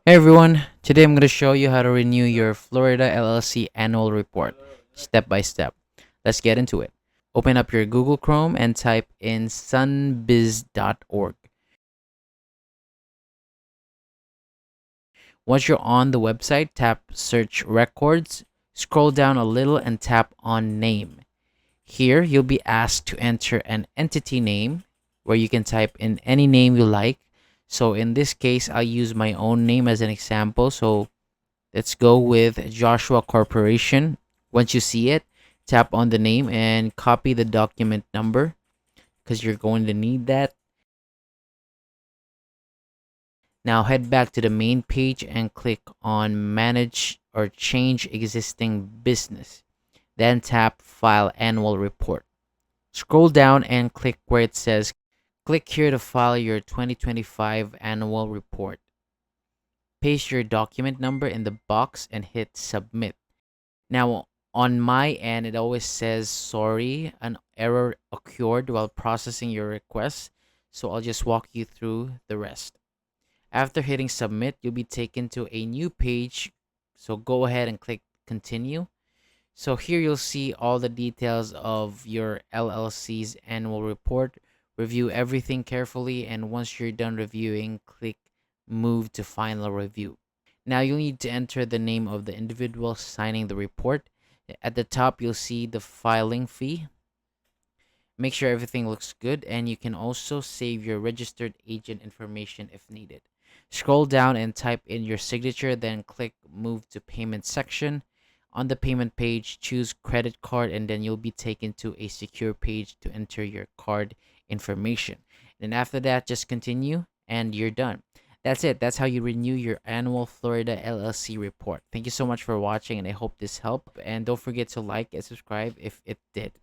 Hey everyone, today I'm going to show you how to renew your Florida LLC annual report step by step. Let's get into it. Open up your Google Chrome and type in sunbiz.org. Once you're on the website, tap search records, scroll down a little and tap on name. Here you'll be asked to enter an entity name where you can type in any name you like. So in this case, I'll use my own name as an example. So let's go with Joshua Corporation. Once you see it, tap on the name and copy the document number because you're going to need that. Now head back to the main page and click on Manage or Change Existing Business. Then tap File Annual Report. Scroll down and click where it says click here to file your 2025 annual report. Paste your document number in the box and hit Submit. Now, on my end, it always says sorry, an error occurred while processing your request. So I'll just walk you through the rest. After hitting submit, you'll be taken to a new page. So go ahead and click continue. So here you'll see all the details of your LLC's annual report. Review everything carefully, and once you're done reviewing, click move to final review. Now you'll need to enter the name of the individual signing the report. At the top, you'll see the filing fee. Make sure everything looks good, and you can also save your registered agent information if needed. Scroll down and type in your signature, then click move to payment section. On the payment page, choose credit card, and then you'll be taken to a secure page to enter your card information. And after that, just continue and you're done. That's it. That's how you renew your annual Florida LLC report. Thank you so much for watching, and I hope this helped. And don't forget to like and subscribe if it did.